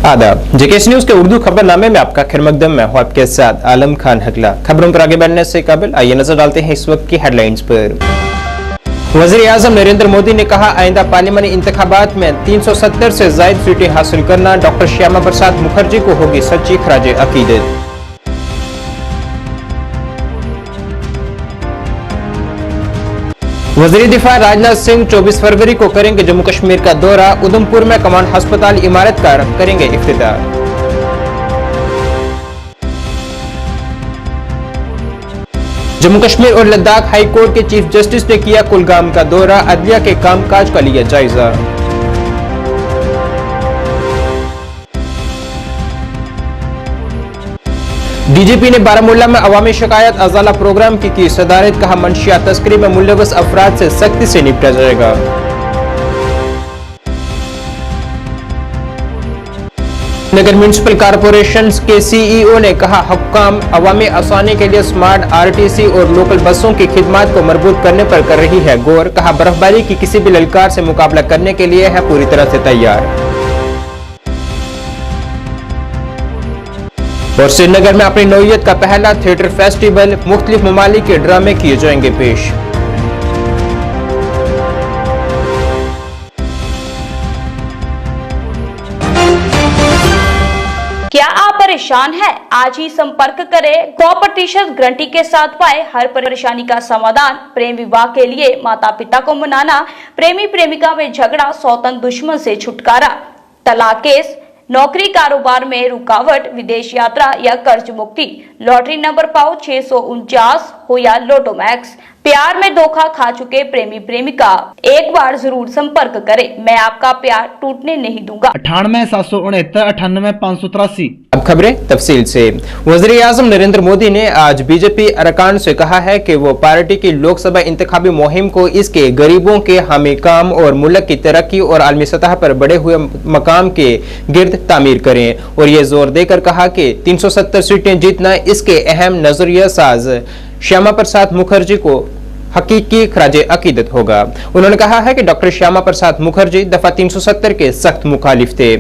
आदाब, JKS news के उर्दू खबरनामे में आपका खैर मकदम। मैं हूं आपके साथ आलम खान हकला। खबरों पर आगे बढ़ने से कबल आइए नजर डालते हैं इस वक्त की हेडलाइंस पर। वज़ीर-ए-आज़म नरेंद्र मोदी ने कहा, आइंदा पार्लियामानी इंतखाबात में 370 से जायद सीटें हासिल करना डॉक्टर श्यामा प्रसाद मुखर्जी को होगी सच्ची खराजे अकीदत। वज़ीर दिफा राजनाथ सिंह 24 फरवरी को करेंगे जम्मू कश्मीर का दौरा। उधमपुर में कमांड अस्पताल इमारत का करेंगे इफ्तिताह। जम्मू कश्मीर और लद्दाख हाई कोर्ट के चीफ जस्टिस ने किया कुलगाम का दौरा। अदलिया के कामकाज का लिया जायजा। डीजीपी ने बारामूला में अवामी शिकायत अजाला प्रोग्राम की सदारत। कहा, मंशियात तस्करी में मुलव्वस अफराद से सख्ती से निपटा जाएगा। नगर म्यूनिसिपल कॉरपोरेशन के सीईओ ने कहा, हुक्काम अवामी आसानी के लिए स्मार्ट आरटीसी और लोकल बसों की खिदमत को मजबूत करने पर कर रही है गौर। कहा, बर्फबारी की किसी भी ललकार से मुकाबला करने के लिए है पूरी तरह से तैयार। और श्रीनगर में अपनी नौइयत का पहला थिएटर फेस्टिवल, मुख्तलिफ ममालिक के ड्रामे किए जाएंगे पेश। क्या आप परेशान हैं? आज ही संपर्क करें। 100% गारंटी के साथ पाए हर परेशानी का समाधान। प्रेम विवाह के लिए माता पिता को मनाना, प्रेमी प्रेमिका में झगड़ा, सौतन दुश्मन से छुटकारा, तलाक केस, नौकरी कारोबार में रुकावट, विदेश यात्रा या कर्ज मुक्ति, लॉटरी नंबर पाओ 649 हो या लोटो मैक्स, प्यार में धोखा खा चुके प्रेमी प्रेमिका, एक बार जरूर संपर्क करें। मैं आपका प्यार टूटने नहीं दूंगा। 98,769,583। अब खबरें तफसील से। वज़ीर-ए-आज़म नरेंद्र मोदी ने आज बीजेपी अरकान से कहा है कि वो पार्टी की लोकसभा इंतखाबी मुहिम को इसके गरीबों के हामी काम और मुल्क की तरक्की और आलमी सतह पर बढ़े हुए मकाम के गिर्द तामीर करें। और ये जोर देकर कहा कि 370 सीटें जीतना इसके अहम नजरिया साज श्यामा प्रसाद मुखर्जी को हकीकी खराजे अकीदत होगा। उन्होंने कहा है कि डॉक्टर श्यामा प्रसाद मुखर्जी दफा 370 के सख्त मुखालिफ थे,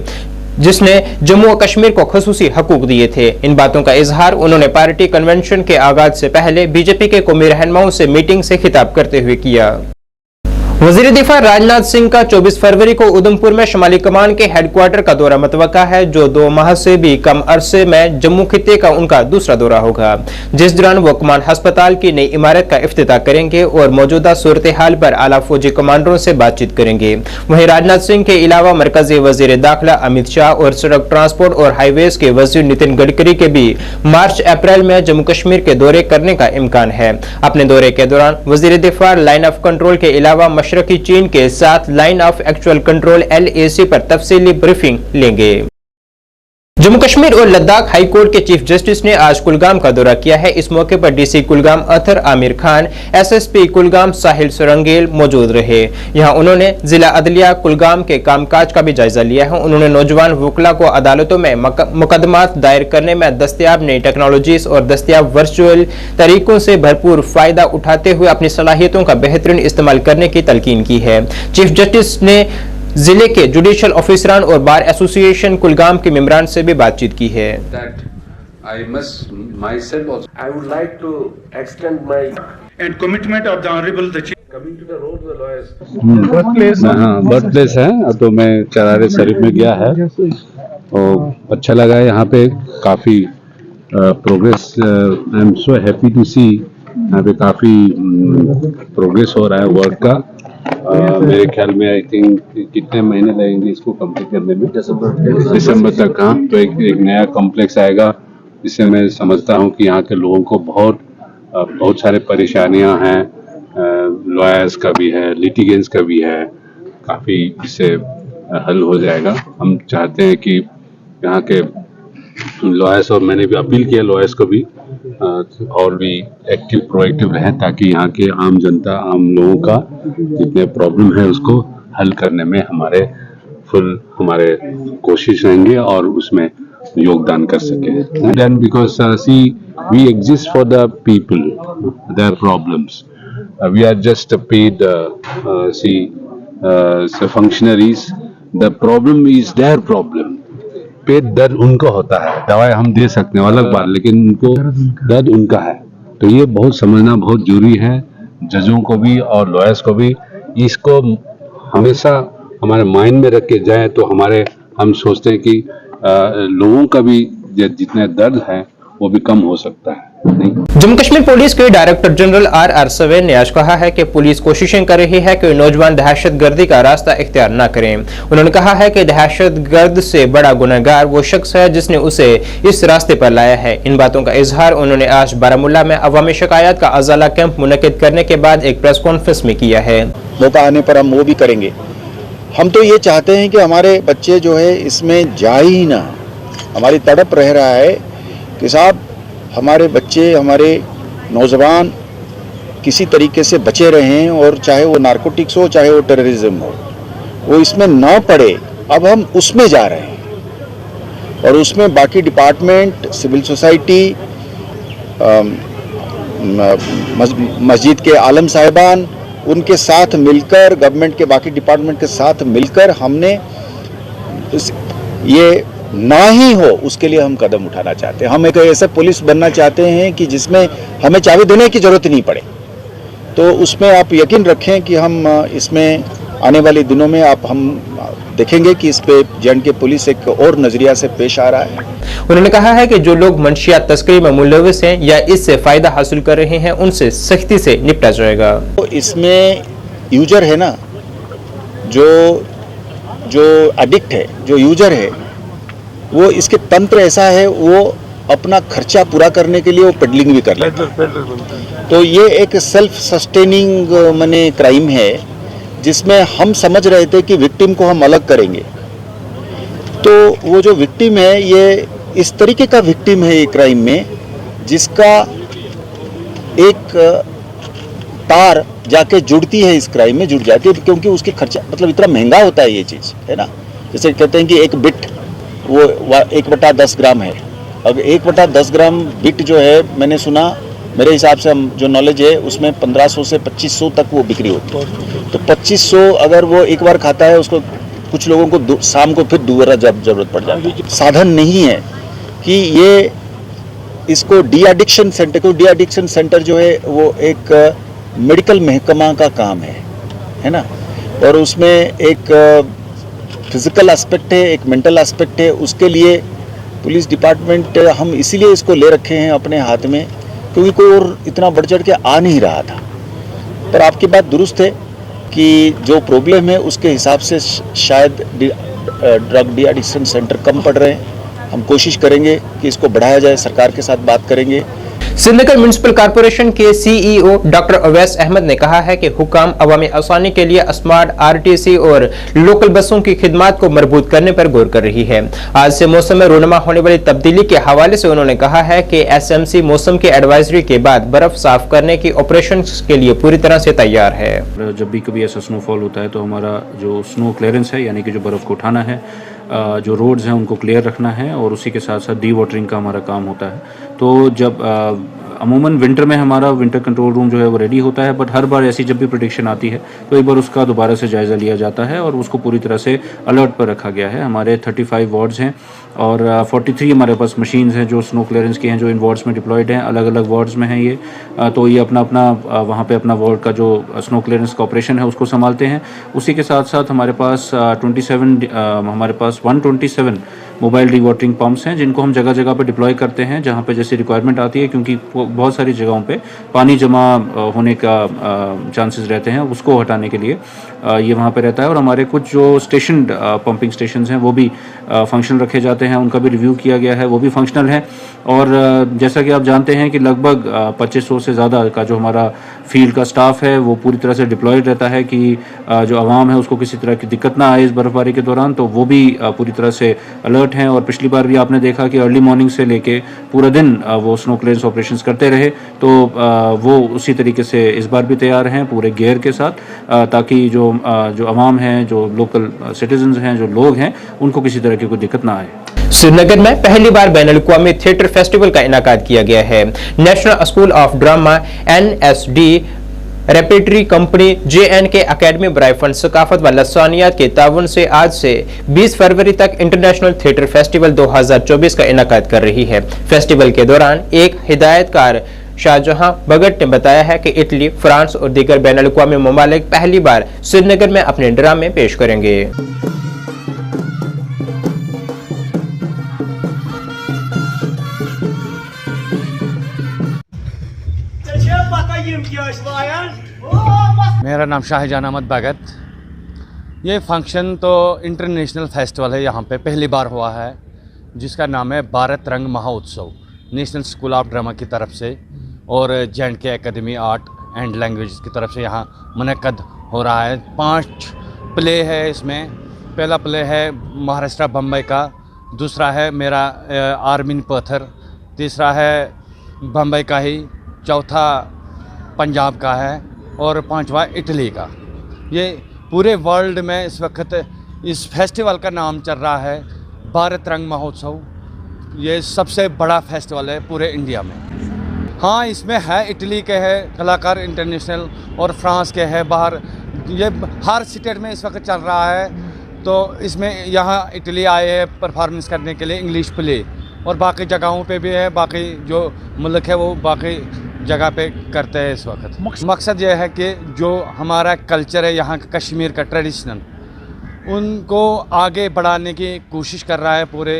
जिसने जम्मू और कश्मीर को खसूसी हकूक दिए थे। इन बातों का इजहार उन्होंने पार्टी कन्वेंशन के आगाज से पहले बीजेपी के कौमी रहनुमाओं से मीटिंग से खिताब करते हुए किया। वज़ीर दिफा राजनाथ सिंह का 24 फरवरी को उधमपुर में शुमाली कमान के हेडक्वार्टर का दौरा मुतवक्का है, जो 2 माह से भी कम अरसे में जम्मू खित्ते का उनका दूसरा दौरा होगा, जिस दौरान वो कमान अस्पताल की नई इमारत का इफ्तिताह करेंगे और मौजूदा सूरत हाल पर आला फौजी कमांडरों से बातचीत करेंगे। वहीं राजनाथ सिंह के अलावा मरकजी वजीर दाखिला अमित शाह और सड़क ट्रांसपोर्ट और हाईवेज के वजीर नितिन गडकरी के भी मार्च अप्रैल में जम्मू कश्मीर के दौरे करने का इम्कान है। अपने दौरे के दौरान वजीर दिफा लाइन ऑफ कंट्रोल के अलावा मशरकी चीन के साथ line of actual control LAC पर तफसीली ब्रीफिंग लेंगे। जम्मू कश्मीर और लद्दाख हाई कोर्ट के चीफ जस्टिस ने आज कुलगाम का दौरा किया है। इस मौके पर DC कुलगाम अतर आमिर खान, SSP कुलगाम साहिल सुरंगेल मौजूद रहे। यहां उन्होंने जिला अदलिया कुलगाम के कामकाज का भी जायजा लिया है। उन्होंने नौजवान वकला को अदालतों में मुकदमात दायर करने में दस्तयाब नई टेक्नोलॉजीज और दस्तयाब वर्चुअल तरीकों से भरपूर फायदा उठाते हुए अपनी सलाहियतों का बेहतरीन इस्तेमाल करने की तलकीन की है। चीफ जस्टिस ने जिले के जुडिशियल ऑफिसरान और बार एसोसिएशन कुलगाम के मेंबरान से भी बातचीत की है। I would like to extend my and commitment of the honorable the chief. coming to the road the lawyers. Birth place है, तो मैं चरारे शरीफ में गया है और अच्छा लगा है। यहाँ पे काफ़ी progress, I am so happy to see, यहाँ पे काफ़ी प्रोग्रेस हो रहा है वर्क का। मेरे ख्याल में आई थिंक कितने महीने लगेंगे इसको कंप्लीट करने में? दिसंबर तक। हाँ, तो एक नया कॉम्प्लेक्स आएगा, जिससे मैं समझता हूँ कि यहाँ के लोगों को बहुत सारे परेशानियाँ हैं, लॉयर्स का भी है, लिटिगेंट्स का भी है, काफ़ी इससे हल हो जाएगा। हम चाहते हैं कि यहाँ के लॉयर्स, और मैंने भी अपील किया लॉयर्स को भी और भी एक्टिव प्रोएक्टिव रहें, ताकि यहाँ के आम जनता, आम लोगों का जितने प्रॉब्लम है उसको हल करने में हमारे कोशिश रहेंगे और उसमें योगदान कर सके। Then because see we exist for the people, their problems, we are just paid functionaries, the problem is their problem. पेट दर्द उनको होता है, दवाई हम दे सकते हैं अलग बात, लेकिन उनको दर्द उनका है। तो ये बहुत समझना बहुत जरूरी है, जजों को भी और लॉयर्स को भी। इसको हमेशा हमारे माइंड में रख के जाए तो हम सोचते हैं कि लोगों का भी जितने दर्द है वो भी कम हो सकता है। जम्मू कश्मीर पुलिस के डायरेक्टर जनरल आर सवेन ने आज कहा है कि पुलिस कोशिशें कर रही है कि नौजवान दहशतगर्दी का रास्ता इख्तियार न करें। उन्होंने कहा है कि दहशतगर्द से बड़ा गुनहगार वो शख्स है जिसने उसे इस रास्ते पर लाया है। इन बातों का इजहार उन्होंने आज बारामूला में अवामी शिकायत का अजाला कैंप मुनक्किद करने के बाद एक प्रेस कॉन्फ्रेंस में किया है। मौका आने पर हम वो भी करेंगे। हम तो ये चाहते हैं कि हमारे बच्चे जो है इसमें जाए ही ना। हमारी तड़प रह रहा है कि साहब हमारे बच्चे, हमारे नौजवान किसी तरीके से बचे रहें, और चाहे वो नारकोटिक्स हो चाहे वो टेररिज्म हो, वो इसमें ना पड़े। अब हम उसमें जा रहे हैं और उसमें बाकी डिपार्टमेंट, सिविल सोसाइटी, मस्जिद के आलम साहिबान, उनके साथ मिलकर, गवर्नमेंट के बाकी डिपार्टमेंट के साथ मिलकर हमने ये ना ही हो उसके लिए हम कदम उठाना चाहते हैं। हम एक ऐसा पुलिस बनना चाहते हैं कि जिसमें हमें चाबी देने की जरूरत नहीं पड़े। तो उसमें आप यकीन रखें कि हम इसमें आने वाले दिनों में हम देखेंगे कि इस पे J&K पुलिस एक और नजरिया से पेश आ रहा है। उन्होंने कहा है कि जो लोग मंशियात तस्करी में मुलविस हैं या इससे फायदा हासिल कर रहे हैं उनसे सख्ती से निपटा जाएगा। तो इसमें यूजर है ना, जो एडिक्ट है, जो यूजर है, वो इसके तंत्र ऐसा है, वो अपना खर्चा पूरा करने के लिए वो पेडलिंग भी कर लेता है। तो ये एक सेल्फ सस्टेनिंग माने क्राइम है, जिसमें हम समझ रहे थे कि विक्टिम को हम अलग करेंगे। तो वो जो विक्टिम है, ये इस तरीके का विक्टिम है ये क्राइम में, जिसका एक तार जाके जुड़ती है, इस क्राइम में जुड़ जाती है, क्योंकि उसके खर्चा मतलब इतना महंगा होता है ये चीज़, है ना। जैसे कहते हैं कि एक बिट वो 1/10 ग्राम है। अब 1/10 ग्राम बिट जो है, मैंने सुना, मेरे हिसाब से हम जो नॉलेज है उसमें 1500 से 2500 तक वो बिक्री होती है। तो 2500 अगर वो एक बार खाता है, उसको कुछ लोगों को शाम को फिर दोबारा जरूरत पड़ जाती है। साधन नहीं है कि ये इसको डी एडिक्शन सेंटर, क्योंकि डी एडिक्शन सेंटर जो है वो एक मेडिकल महकमा का काम है ना, और उसमें एक फिजिकल एस्पेक्ट है, एक मेंटल एस्पेक्ट है। उसके लिए पुलिस डिपार्टमेंट हम इसीलिए इसको ले रखे हैं अपने हाथ में, क्योंकि कोई और इतना बढ़ चढ़ के आ नहीं रहा था। पर आपकी बात दुरुस्त है कि जो प्रॉब्लम है उसके हिसाब से शायद ड्रग डी एडिक्शन सेंटर कम पड़ रहे हैं। हम कोशिश करेंगे कि इसको बढ़ाया जाए, सरकार के साथ बात करेंगे। श्रीनगर म्युनिसिपल कॉर्पोरेशन के सीईओ डॉक्टर अवैस अहमद ने कहा है कि हुकाम अवामी आसानी के लिए स्मार्ट आरटीसी और लोकल बसों की खिदमात को मजबूत करने पर गौर कर रही है। आज से मौसम में रोनमा होने वाली तब्दीली के हवाले से उन्होंने कहा है कि एसएमसी मौसम की एडवाइजरी के बाद बर्फ साफ करने की ऑपरेशन के लिए पूरी तरह से तैयार है। जब भी कभी ऐसा स्नोफॉल होता है तो हमारा जो स्नो क्लियरेंस है, यानी कि जो बर्फ़ को उठाना है, जो रोड्स हैं उनको क्लियर रखना है, और उसी के साथ साथ डी वाटरिंग का हमारा काम होता है। तो जब अमूमन विंटर में हमारा विंटर कंट्रोल रूम जो है वो रेडी होता है, बट हर बार ऐसी जब भी प्रेडिक्शन आती है तो एक बार उसका दोबारा से जायज़ा लिया जाता है और उसको पूरी तरह से अलर्ट पर रखा गया है। हमारे 35 वार्ड्स हैं और 43 हमारे पास मशीन्स हैं जो स्नो क्लियरेंस की हैं, जो इन वार्ड्स में डिप्लॉयड हैं, अलग अलग वार्ड्स में हैं ये। तो ये अपना वहाँ पे अपना वार्ड का जो स्नो क्लियरेंस का ऑपरेशन है उसको संभालते हैं। उसी के साथ साथ हमारे पास 127 मोबाइल डी वाटरिंग पम्प्स हैं, जिनको हम जगह जगह पे डिप्लॉय करते हैं जहाँ पे जैसे रिक्वायरमेंट आती है, क्योंकि बहुत सारी जगहों पे पानी जमा होने का चांसेस रहते हैं, उसको हटाने के लिए ये वहाँ पे रहता है। और हमारे कुछ जो स्टेशन पंपिंग स्टेशन हैं वो भी फंक्शनल रखे जाते हैं, उनका भी रिव्यू किया गया है, वो भी फंक्शनल है। और जैसा कि आप जानते हैं कि लगभग 2500 से ज़्यादा का जो हमारा फील्ड का स्टाफ है वो पूरी तरह से डिप्लॉयड रहता है कि जो आवाम है उसको किसी तरह की दिक्कत ना आए इस बर्फ़बारी के दौरान। तो वो भी पूरी तरह से अलर्ट हैं। और पिछली बार भी आपने देखा कि अर्ली मॉर्निंग से लेके पूरा दिन वो स्नो क्लियरेंस ऑपरेशंस करते रहे, तो वो उसी तरीके से इस बार भी तैयार हैं पूरे गियर के साथ, ताकि जो आवाम है, जो लोकल सिटीजन्स हैं, जो लोग हैं, उनको किसी तरह की कोई दिक्कत ना आए। श्रीनगर में पहली बार बैनुल-अक़वामी थिएटर फेस्टिवल का इनाकाद किया गया है। National school of drama NSD repertory company JNK academy बराए फन सकाफत व लसानियात के ताउन से आज से 20 फरवरी तक इंटरनेशनल थिएटर फेस्टिवल 2024 का इनेकाद कर रही है। फेस्टिवल के दौरान एक हिदायतकार शाहजहां भगत ने बताया है कि इटली, फ्रांस और दीगर बैनुल-अक़वामी ममालिक पहली बार श्रीनगर में अपने ड्रामे पेश करेंगे। मेरा नाम शाहजहां अहमद भगत। ये फंक्शन तो इंटरनेशनल फेस्टिवल है, यहाँ पे पहली बार हुआ है, जिसका नाम है भारत रंग महोत्सव, नेशनल स्कूल ऑफ ड्रामा की तरफ से और JNK academy art and language की तरफ से यहाँ मुनक़द हो रहा है। 5 प्ले है इसमें। पहला प्ले है महाराष्ट्र बम्बई का, दूसरा है मेरा आर्मिन पत्थर, तीसरा है बम्बई का ही, चौथा पंजाब का है और 5वां इटली का। ये पूरे वर्ल्ड में इस वक्त इस फेस्टिवल का नाम चल रहा है भारत रंग महोत्सव। ये सबसे बड़ा फेस्टिवल है पूरे इंडिया में। हाँ, इसमें है इटली के है कलाकार इंटरनेशनल और फ्रांस के है बाहर। ये हर स्टेट में इस वक्त चल रहा है, तो इसमें यहाँ इटली आए हैं परफॉर्मेंस करने के लिए इंग्लिश प्ले, और बाकी जगहों पे भी है, बाकी जो मुल्क है वो बाकी जगह पे करते हैं इस वक्त। मकसद ये है कि जो हमारा कल्चर है यहाँ का, कश्मीर का ट्रेडिशनल, उनको आगे बढ़ाने की कोशिश कर रहा है पूरे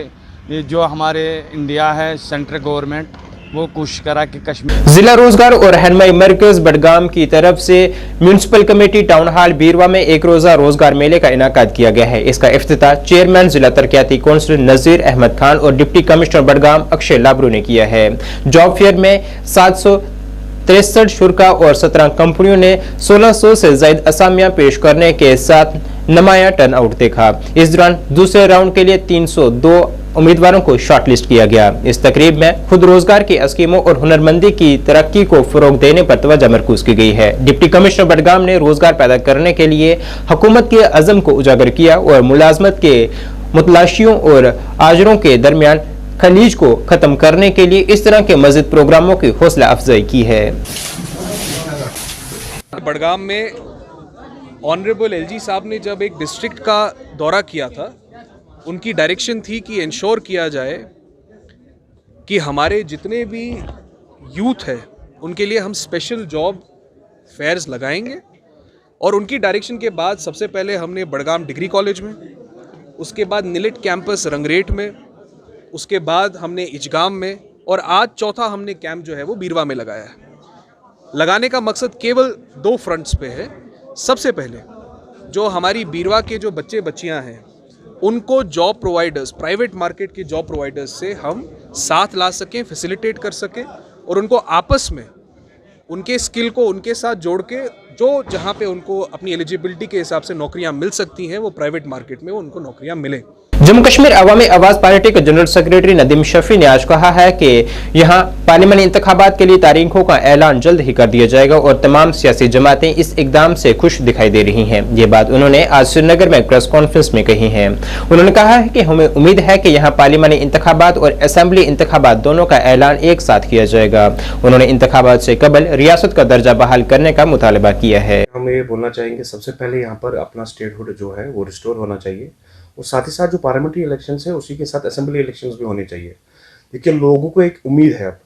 ये जो हमारे इंडिया है, सेंट्रल गवर्नमेंट वो कोशिश करा कि कश्मीर। जिला रोजगार और रहनुमाई मरकज बडगाम की तरफ से म्यूनिसिपल कमेटी टाउन हॉल बीरवा में एक रोजा रोजगार मेले का इनाकाद किया गया है। इसका इफ्तिताह चेयरमैन जिला तरक्याती कौंसिल नजीर अहमद खान और डिप्टी कमिश्नर बडगाम अक्षय लाबरू ने किया है। जॉब फेयर में 763 शुरा और 17 कंपनियों ने 1600 से ज्यादा असामियां पेश करने के साथ नमाया टर्नआउट देखा। इस दौरान दूसरे राउंड के लिए 302 उम्मीदवारों को शॉर्टलिस्ट किया गया। इस तकरीब में खुद रोजगार की स्कीमों और हुनरमंदी की तरक्की को फरोग देने पर तवज्जो मरकूज की गई है। डिप्टी कमिश्नर बडगाम ने रोजगार पैदा करने के लिए हुकूमत के अज़म को उजागर किया और मुलाजमत के मुतलाशियों और आजरों के दरमियान खलीज को खत्म करने के लिए इस तरह के मज़ीद प्रोग्रामों की हौसला अफजाई की है। बडगाम में ऑनरेबल LG साहब ने जब एक डिस्ट्रिक्ट का दौरा किया था, उनकी डायरेक्शन थी कि इंश्योर किया जाए कि हमारे जितने भी यूथ है उनके लिए हम स्पेशल जॉब फेयर्स लगाएंगे। और उनकी डायरेक्शन के बाद सबसे पहले हमने बडगाम डिग्री कॉलेज में, उसके बाद निलिट कैंपस रंगरेट में, उसके बाद हमने इजगाम में, और आज चौथा हमने कैंप जो है वो बीरवा में लगाया है। लगाने का मकसद केवल 2 फ्रंट्स पे है। सबसे पहले जो हमारी बीरवा के जो बच्चे बच्चियां हैं उनको जॉब प्रोवाइडर्स, प्राइवेट मार्केट के जॉब प्रोवाइडर्स से हम साथ ला सकें, फैसिलिटेट कर सकें, और उनको आपस में उनके स्किल को उनके साथ जोड़ के जो जहां पे उनको अपनी एलिजिबिलिटी के हिसाब से नौकरियां मिल सकती हैं वो प्राइवेट मार्केट में उनको नौकरियां मिलें। जम्मू कश्मीर अवामी आवाज पार्टी के जनरल सेक्रेटरी नदीम शफी ने आज कहा है कि यहां पार्लियामानी इंतखाबात के लिए तारीखों का ऐलान जल्द ही कर दिया जाएगा और तमाम सियासी जमातें इस इकदाम से खुश दिखाई दे रही हैं। ये बात उन्होंने आज श्रीनगर में प्रेस कॉन्फ्रेंस में कही है। उन्होंने कहा है कि हमें उम्मीद है कि यहां पार्लियामानी इंतखाबात और असेंबली इंतखाबात दोनों का ऐलान एक साथ किया जाएगा। उन्होंने इंतखाबात से कबल रियासत का दर्जा बहाल करने का मुतालबा किया है। हम ये बोलना चाहेंगे, सबसे पहले यहाँ पर अपना स्टेटहुड जो है वो रिस्टोर होना चाहिए, और साथ ही साथ जो पार्लियामेंट्री इलेक्शंस है उसी के साथ असेंबली इलेक्शंस भी होने चाहिए। देखिए, लोगों को एक उम्मीद है अब,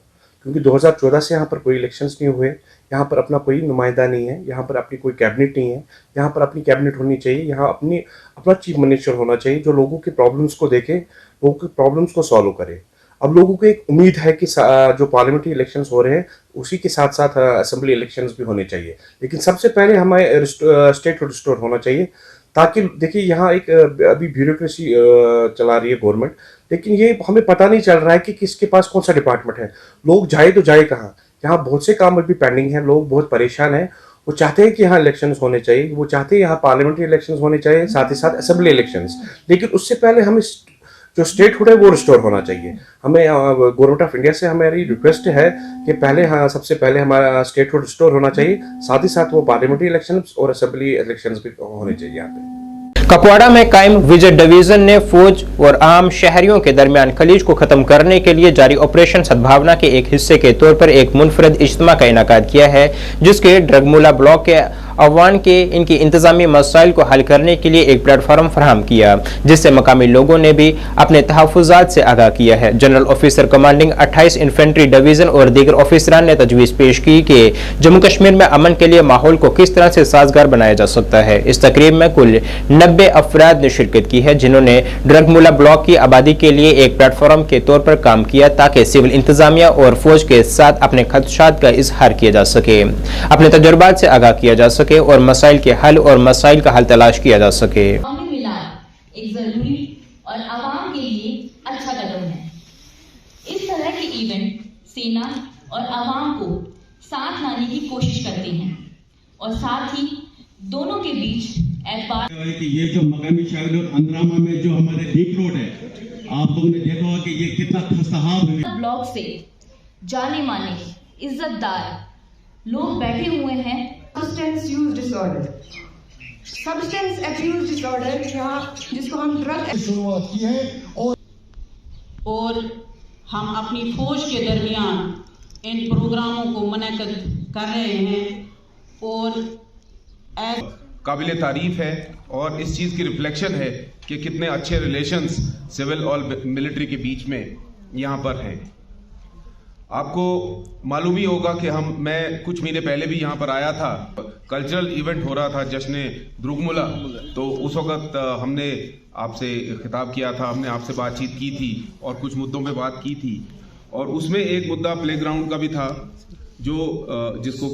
क्योंकि 2014 से यहाँ पर कोई इलेक्शंस नहीं हुए, यहाँ पर अपना कोई नुमाइंदा नहीं है, यहाँ पर अपनी कोई कैबिनेट नहीं है। यहाँ पर अपनी कैबिनेट होनी चाहिए, यहाँ अपना चीफ मिनिस्टर होना चाहिए जो लोगों के प्रॉब्लम्स को देखे, लोगों के प्रॉब्लम्स को सॉल्व करे। अब लोगों को एक उम्मीद है कि जो पार्लियामेंट्री इलेक्शंस हो रहे हैं उसी के साथ साथ असेंबली इलेक्शंस भी होने चाहिए, लेकिन सबसे पहले हमें स्टेटहुड रिस्टोर होना चाहिए, ताकि देखिए यहाँ एक अभी ब्यूरोक्रेसी चला रही है गवर्नमेंट, लेकिन ये हमें पता नहीं चल रहा है कि किसके पास कौन सा डिपार्टमेंट है, लोग जाए तो जाए कहाँ। यहाँ बहुत से काम अभी पेंडिंग है, लोग बहुत परेशान हैं, वो चाहते हैं कि यहाँ इलेक्शंस होने चाहिए, वो चाहते हैं यहाँ पार्लियामेंट्री इलेक्शंस होने चाहिए, साथ ही साथ असेंबली इलेक्शंस, लेकिन उससे पहले हमें जो स्टेटहुड है वो रिस्टोर होना चाहिए। हमें गवर्नमेंट ऑफ इंडिया से हमारी रिक्वेस्ट है कि पहले सबसे पहले हमारा स्टेटहुड रिस्टोर होना चाहिए, साथ ही साथ वो पार्लियामेंट्री इलेक्शंस और असेंबली इलेक्शंस भी होने चाहिए यहाँ पे। कपवाड़ा में कायम विजय डिवीजन ने फौज और आम शहरियों के दरमियान खलीज को खत्म करने के लिए जारी ऑपरेशन सद्भावना के एक हिस्से के तौर पर एक मुनफरद इज्तिमा का इनेकाद किया है, जिसके ड्रगमुला ब्लॉक के अवान के इनकी इंतजामी मसाइल को हल करने के लिए एक प्लेटफॉर्म फराहम किया, जिससे मकामी लोगों ने भी अपने तहफुजात से आगाह किया है। General officer commanding 28 infantry division और दीगर ऑफिसरान ने तजवीज़ पेश की कि जम्मू कश्मीर में अमन के लिए माहौल को किस तरह से साजगार बनाया जा सकता है। इस तकरीब में कुल 90 अफराद ने शिरकत की है, जिन्होंने ड्रगमुला ब्लॉक की आबादी के लिए एक प्लेटफॉर्म के तौर पर काम किया ताकि सिविल इंतजामिया और फौज के साथ अपने खदशात का इजहार किया जा सके, अपने तजुर्बात से आगाह किया जा सके और मसाइल के हल और मसाइल का हल तलाश किया जा सके। एक जरूरी और आवाम के लिए अच्छा कदम है। इस तरह के इवेंट सेना और आवाम को साथ लाने की कोशिश करते हैं और साथ ही दोनों के बीच एतबार कि ये जो मकामी शागिल और अंदरामा में जो हमारे डीप रोड है, आप लोगों ने देखा होगा कि ये कितना खस्ताहाल है। ब्लॉक से जाने माने इज्जतदार लोग बैठे हुए हैं। Substance use disorder, substance abuse disorder, जिसको हम ड्रग शुरुआत की है और हम अपनी फौज के दरमियान इन प्रोग्रामों को मुनक़िद कर रहे हैं और काबिल तारीफ है और इस चीज़ की रिफ्लेक्शन है कि कितने अच्छे रिलेशंस सिविल और मिलिट्री के बीच में यहाँ पर हैं। आपको मालूम ही होगा कि मैं कुछ महीने पहले भी यहाँ पर आया था, कल्चरल इवेंट हो रहा था जश्न ड्रगमुला, तो उस वक़्त हमने आपसे खिताब किया था, हमने आपसे बातचीत की थी और कुछ मुद्दों पे बात की थी और उसमें एक मुद्दा प्लेग्राउंड का भी था, जो जिसको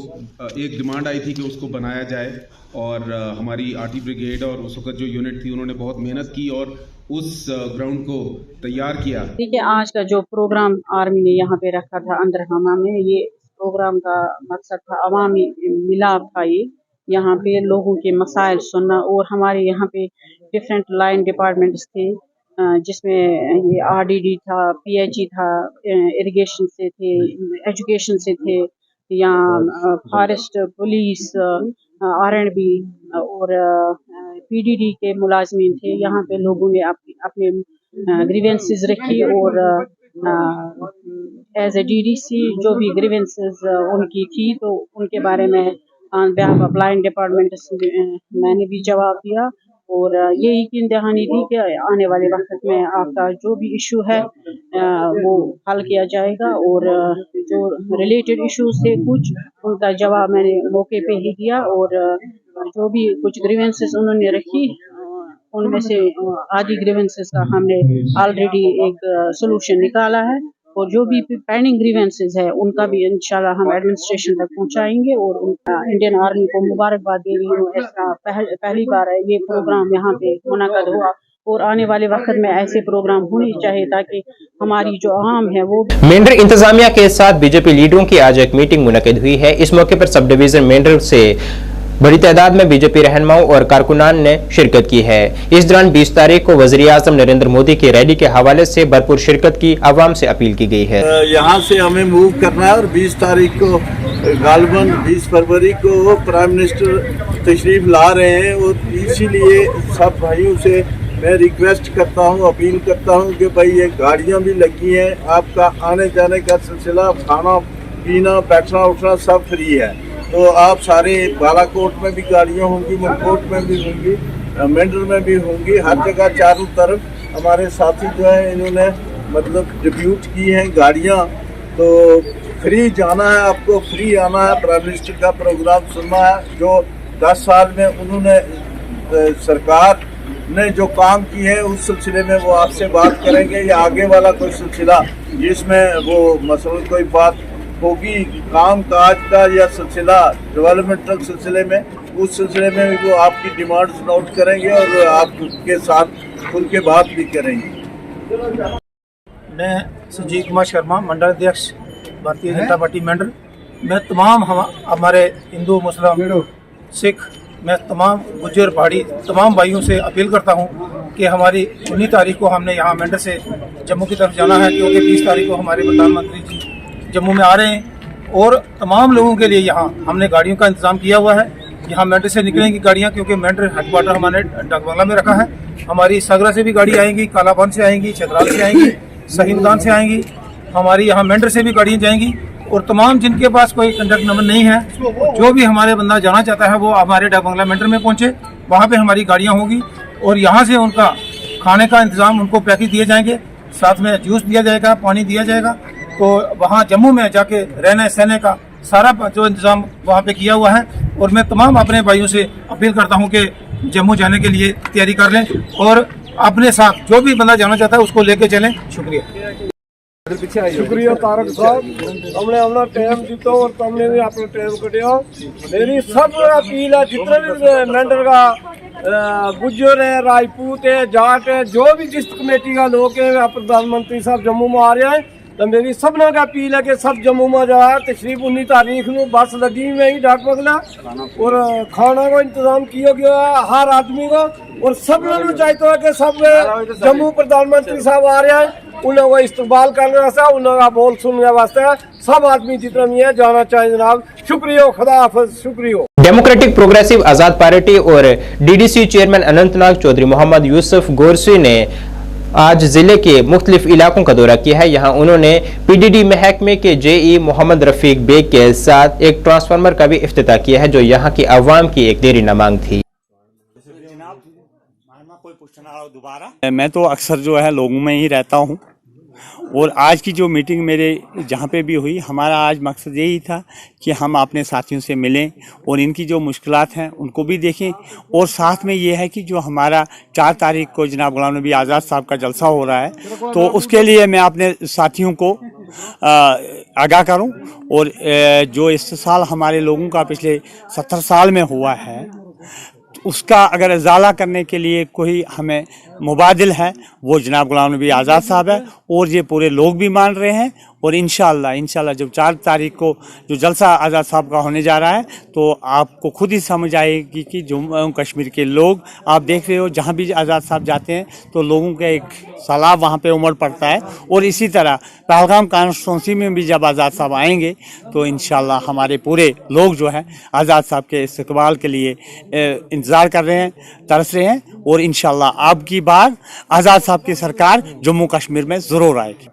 एक डिमांड आई थी कि उसको बनाया जाए और हमारी आर्टी ब्रिगेड और उस वक्त जो यूनिट थी उन्होंने बहुत मेहनत की और उस ग्राउंड को तैयार किया। ठीक है, आज का जो प्रोग्राम आर्मी ने यहाँ पे रखा था अंदरहमा में, ये प्रोग्राम का मकसद था अवामी मिलाप था। ये यहाँ पे लोगों के मसाइल सुनना और हमारे यहाँ पे डिफरेंट लाइन डिपार्टमेंट्स थे, जिसमें ये आरडीडी था, पीएचई था, इरिगेशन से थे, एजुकेशन से थे, यहाँ फॉरेस्ट, पुलिस, आरएंडबी और पीडीडी के मुलाजमीन थे। यहाँ पे लोगों ने अपने ग्रीवेंसेस रखी और एज ए डीडीसी जो भी ग्रीवेंसेस उनकी थी तो उनके बारे में on behalf of line department मैंने भी जवाब दिया और ये यकीन दहानी थी कि आने वाले वक्त में आपका जो भी इशू है वो हल किया जाएगा और जो रिलेटेड इश्यूज थे कुछ उनका जवाब मैंने मौके पे ही दिया और जो भी कुछ ग्रीवेंसेस उन्होंने रखी उनमें से आधी ग्रीवेंसेस का हमने ऑलरेडी एक सोल्यूशन निकाला है और जो भी पेंडिंग ग्रीवेंसेस है उनका भी इंशाल्लाह हम एडमिनिस्ट्रेशन तक पहुंचाएंगे और उनका इंडियन आर्मी को मुबारकबाद दे रही हूँ। ऐसा पहली बार ये प्रोग्राम यहाँ पे मुनक़द हुआ और आने वाले वक्त में ऐसे प्रोग्राम होने चाहिए ताकि हमारी जो आवाम है वो। मेंढर इंतजामिया के साथ बीजेपी लीडरों की आज एक मीटिंग मुनक़िद हुई है। इस मौके पर सब डिवीजन मेंढर से बड़ी तादाद में बीजेपी रहनुमाओं और कारकुनान ने शिरकत की है। इस दौरान 20 तारीख को वज़ीर-ए-आज़म नरेंद्र मोदी की रैली के हवाले से भरपूर शिरकत की आवाम से अपील की गई है। यहाँ से हमें मूव करना है और 20 तारीख को गालबन 20 फरवरी को प्राइम मिनिस्टर तशरीफ ला रहे हैं और इसीलिए सब भाइयों से मैं रिक्वेस्ट करता हूँ, अपील करता हूँ कि भाई ये गाड़ियाँ भी लगी हैं, आपका आने जाने का सिलसिला, खाना पीना बैठना उठना सब फ्री है। तो आप सारे बालाकोट में भी गाड़ियाँ होंगी, मलकोट में भी होंगी, मेंढर में भी होंगी, हर जगह चारों तरफ हमारे साथी जो है इन्होंने मतलब डिब्यूट की हैं गाड़ियाँ। तो फ्री जाना है, आपको फ्री आना है, प्राइम मिनिस्टर का प्रोग्राम सुनना है। जो 10 साल में उन्होंने सरकार ने जो काम की है उस सिलसिले में वो आपसे बात करेंगे या आगे वाला कोई सिलसिला जिसमें वो मसलन कोई बात होगी काम काज का या सिलसिला डेवलपमेंटल सिलसिले में, उस सिलसिले में वो आपकी डिमांड्स नोट करेंगे और आपके साथ खुल के बात भी करेंगे। मैं संजीव कुमार शर्मा, मंडल अध्यक्ष भारतीय जनता पार्टी मेंढर। मैं तमाम हमारे हिंदू मुस्लिम सिख, मैं तमाम गुज्जर पहाड़ी तमाम भाइयों से अपील करता हूं कि हमारी 19 तारीख को हमने यहाँ मेंढर से जम्मू की तरफ जाना है, क्योंकि 20 तारीख को हमारे प्रधानमंत्री जी जम्मू में आ रहे हैं और तमाम लोगों के लिए यहाँ हमने गाड़ियों का इंतज़ाम किया हुआ है। यहाँ मेंढर से निकलेंगी गाड़ियाँ, क्योंकि मेंढर हेडक्वार्टर हमारे डाकबंगला में रखा है। हमारी सगरा से भी गाड़ी आएंगी, कालाबन से आएंगी, छतराल से आएंगी, सही मैदान से आएंगी। हमारी यहाँ मेंढर से भी गाड़ियाँ जाएंगी। और तमाम जिनके पास कोई कंडक्ट नंबर नहीं है, जो भी हमारे बंदा जाना चाहता है वो हमारे डाकबंगला मेंढर में पहुँचे, वहाँ पे हमारी गाड़ियाँ होगी और यहाँ से उनका खाने का इंतजाम, उनको पैकेज दिए जाएंगे, साथ में जूस दिया जाएगा, पानी दिया जाएगा। तो वहाँ जम्मू में जाके रहने सहने का सारा जो इंतजाम वहाँ पे किया हुआ है। और मैं तमाम अपने भाइयों से अपील करता हूँ कि जम्मू जाने के लिए तैयारी कर लें और अपने साथ जो भी बंदा जाना चाहता है उसको लेके चलें। शुक्रिया। शुक्रिया तारक साहब, हमने अपना टाइम दिया और तुमने भी अपना टाइम कटिया। मेरी सब अपील है, जितने भी मेंढर का गुज्जर है, राजपूत है, जाट है, जो भी जिस कमेटी का लोग है, प्रधानमंत्री साहब जम्मू में आ रहे हैं, तो मेरी सबने का अपील है कि सब जम्मू में जाए। तशरीफ 19 तारीख को बस लगी में ही डाक बंगला और खाना का इंतजाम किया गया है हर आदमी को। और सब लोग चाहते हैं कि सब जम्मू प्रधानमंत्री साहब आ रहे हैं, उन्हें इस्तेमाल करने वास्ते, उनका बोल सुनने वास्ते सब आदमी जितना भी है जाना चाहिए जनाब। शुक्रिया, खुदा हाफिज, शुक्रिया। डेमोक्रेटिक प्रोग्रेसिव आजाद पार्टी और डीडीसी चेयरमैन अनंतनाग चौधरी मोहम्मद यूसुफ गोरसी ने आज जिले के मुख्तलिफ इलाकों का दौरा किया है। यहाँ उन्होंने पीडीडी महकमे के जेई मोहम्मद रफीक बेग के साथ एक ट्रांसफार्मर का भी इफ्तिताह किया है, जो यहाँ की अवाम की एक देरीना मांग थी। मैं तो अक्सर जो है लोगों में ही रहता हूँ और आज की जो मीटिंग मेरे जहाँ पे भी हुई, हमारा आज मकसद यही था कि हम अपने साथियों से मिलें और इनकी जो मुश्किलात हैं उनको भी देखें। और साथ में ये है कि जो हमारा 4 तारीख को जनाब गुलाम नबी आज़ाद साहब का जलसा हो रहा है, तो उसके लिए मैं अपने साथियों को आगाह करूं। और जो इस साल हमारे लोगों का पिछले 70 साल में हुआ है, उसका अगर इजाला करने के लिए कोई हमें मुबादिल है, वो जनाब गुलाम नबी आज़ाद साहब है। और ये पूरे लोग भी मान रहे हैं। और इंशाल्लाह जब 4 तारीख को जो जलसा आज़ाद साहब का होने जा रहा है, तो आपको खुद ही समझ आएगी कि जम्मू कश्मीर के लोग, आप देख रहे हो जहाँ भी आज़ाद साहब जाते हैं तो लोगों का एक सैलाब वहाँ पे उमड़ पड़ता है। और इसी तरह पहलगाम कॉन्स्टिट्यूंसी में भी जब आज़ाद साहब आएंगे तो इंशाल्लाह हमारे पूरे लोग जो है आज़ाद साहब के इस्तकबाल के लिए इंतज़ार कर रहे हैं, तरस रहे हैं। और इंशाल्लाह अब की बार आज़ाद साहब की सरकार जम्मू कश्मीर में ज़रूर आएगी।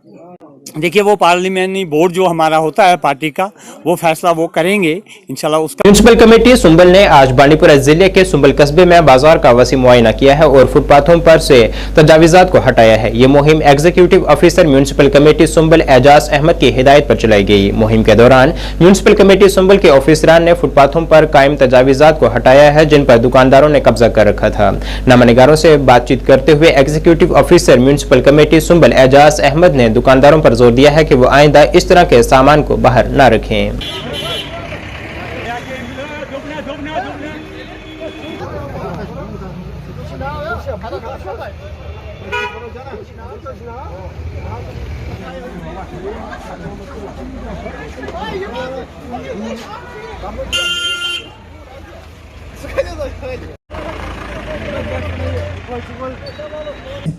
देखिए, वो पार्लियामेंट्री बोर्ड जो हमारा होता है पार्टी का, वो फैसला वो करेंगे इंशाल्लाह। उसका म्युनिसिपल कमेटी सुंबल ने आज बांडीपुरा जिले के सुंबल कस्बे में बाजार का वसी मुआयना किया है और फुटपाथों पर से तजावीज़ात को हटाया है। ये मुहिम executive officer municipal committee Sumbal Ejaz Ahmad की हिदायत पर चलाई गई। मुहिम के दौरान म्युनिसिपल कमेटी सुंबल के ऑफिसरान ने फुटपाथों पर कायम तजावीज़ात को हटाया है, जिन पर दुकानदारों ने कब्जा कर रखा था। नामानिगारों से बातचीत करते हुए executive officer municipal committee Sumbal Ejaz Ahmad ने दुकानदारों पर जोर दिया है कि वो आइंदा इस तरह के सामान को बाहर न रखें।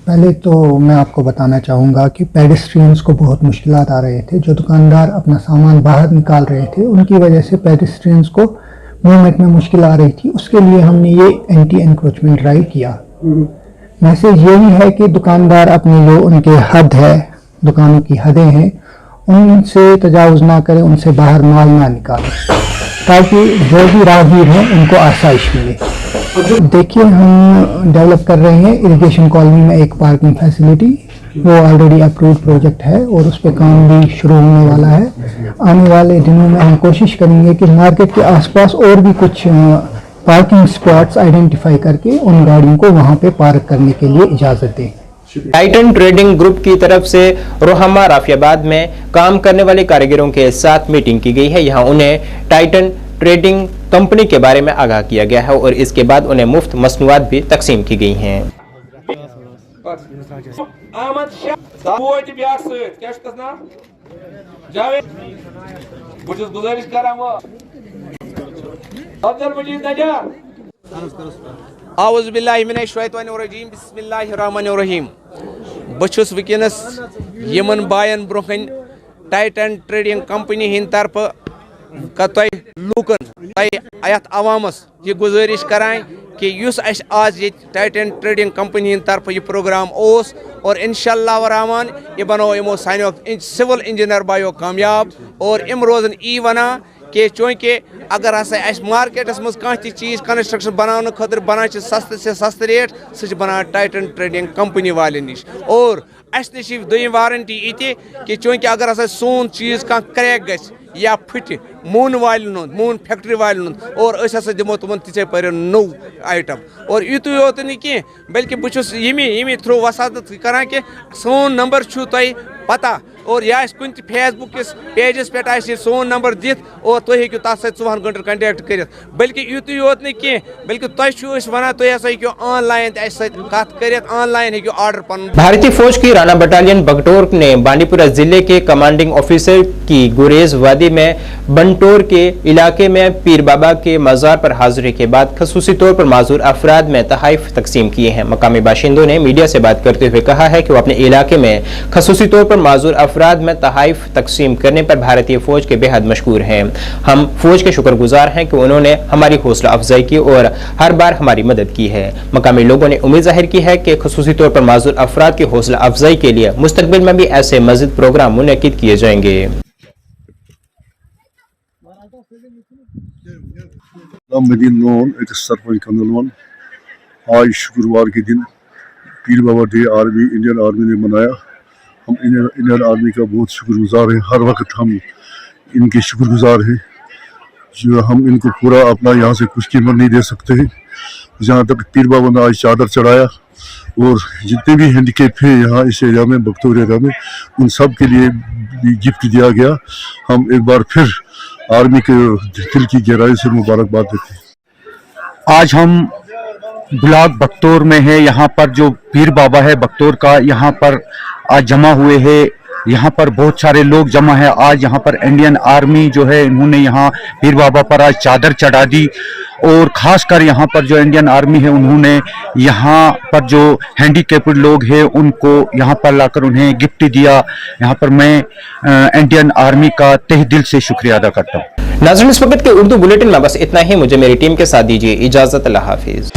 पहले तो मैं आपको बताना चाहूँगा कि पेडेस्ट्रियंस को बहुत मुश्किलात आ रहे थे। जो दुकानदार अपना सामान बाहर निकाल रहे थे, उनकी वजह से पेडेस्ट्रियंस को मूवमेंट में मुश्किल आ रही थी। उसके लिए हमने ये एंटी एनक्रोचमेंट ड्राइव किया। मैसेज यही है कि दुकानदार अपनी जो उनके हद है, दुकानों की हदें हैं, उनसे तजावुज़ ना करें, उनसे बाहर माल ना निकालें, ताकि जो भी राहगीर हैं उनको आसाइश मिले। देखिए, हम डेवलप कर रहे हैं इरिगेशन कॉलोनी में एक पार्किंग फैसिलिटी, वो ऑलरेडी अप्रूव्ड प्रोजेक्ट है और उस पर काम भी शुरू होने वाला है। आने वाले दिनों में हम कोशिश करेंगे कि मार्केट के आसपास और भी कुछ पार्किंग स्पॉट्स आइडेंटिफाई करके उन गाड़ियों को वहाँ पे पार्क करने के लिए इजाज़त दें। टाइटन ट्रेडिंग ग्रुप की तरफ से रोहमा राफियाबाद में काम करने वाले कारीगरों के साथ मीटिंग की गई है। यहाँ उन्हें टाइटन ट्रेडिंग कंपनी के बारे में आगाह किया गया है और इसके बाद उन्हें मुफ्त मसनूआत भी तकसीम की गई हैं। बस वनस यमन बायन ब्रोहन टाइटन ट्रेडिंग कंपनी हिंद तरफ लूकन अयत अवामस ये गुजारिश कराएं कि युस अस आज ये टाइटन ट्रेडिंग कंपनी तरफ ये प्रोग्राम ओस और इंशाअल्लाह रहमान ये बनो इमो साइनो सिविल इंजीनियर बायो कामयाब और इम रोजन ई वना कि चूँकि अगर अस मार्केटस मज कह चीज़ कंस्ट्रक्शन बनाने खतर बनान सस्त से सस्त रेट सह बनान टाइटन ट्रेडिंग कंपनी वाले निश और अस नश दोयम वारंटी ये कि चूँकि अगर सोन चीज़ कह क्रैक ग या फट मून वालन मून फैक्ट्री वालन और अस दिमो तुमन तिथे पर नो आइटम और युत योत कह बल्कि बहुत यमी थ्रू वसादत करान कि सोन नंबर छू तुम पता और यह कुन फेसबुक किस पेजस पे सोन नंबर दित और तुम हेकू तथ 24 घंटे कंटेक्ट कर बल्कि युत योत कह बल्कि तुम वन तुम हेकू ऑनलाइन कत कर ऑनलाइन हेकू ऑर्डर पन। भारतीय फौज की राणा बटालियन बगटोर ने बांडीपुरा जिले के कमांडिंग ऑफिसर की गुरेज वादी में बंटोर के इलाके में पीर बाबा के मजार पर हाजिरी के बाद खसूसी तौर पर माजूर अफराद में तहाइफ तकसीम किए हैं। मकामी बाशिंदों ने मीडिया से बात करते हुए कहा है कि वो अपने इलाके में खसूसी तौर पर माजूर अफराद में तहाइफ तकसीम करने पर भारतीय फौज के बेहद मशहूर हैं। हम फौज के शुक्रगुजार हैं कि उन्होंने हमारी हौसला अफजाई की और हर बार हमारी मदद की है। मकामी लोगों ने उम्मीद जाहिर की है कि खसूसी तौर पर माजूर अफराद की हौसला अफजाई के लिए मुस्तकबिल में भी ऐसे मजीद प्रोग्राम मुनक्किद किए जाएंगे। आज शुक्रवार के दिन पीर बाबा डे आर्मी इंडियन आर्मी ने मनाया। हम इंडियन आर्मी का बहुत शुक्रगुजार हैं। हर वक्त हम इनके शुक्रगुजार हैं जो हम इनको पूरा अपना यहाँ से कुछ कीमत नहीं दे सकते हैं। जहाँ तक पीर बाबा ने आज चादर चढ़ाया और जितने भी हैंडीकेप हैं यहाँ इस एरिया में बगटोर एरिया में उन सब के लिए भी गिफ्ट दिया गया। हम एक बार फिर आर्मी के दिल की गहराई से मुबारकबाद देते हैं। आज हम ब्लॉक बगटोर में है। यहाँ पर जो पीर बाबा है बगटोर का यहाँ पर आज जमा हुए हैं। यहाँ पर बहुत सारे लोग जमा है। आज यहाँ पर इंडियन आर्मी जो है इन्होंने यहाँ पीर बाबा पर आज चादर चढ़ा दी और खासकर यहाँ पर जो इंडियन आर्मी है उन्होंने यहाँ पर जो हैंडीकेप्ड लोग हैं उनको यहाँ पर लाकर उन्हें गिफ्ट दिया। यहाँ पर मैं इंडियन आर्मी का तहे दिल से शुक्रिया अदा करता हूँ। नाज़रीन, इस वक्त के उर्दू बुलेटिन में बस इतना ही। मुझे मेरी टीम के साथ दीजिए इजाजत। अल्लाह हाफिज।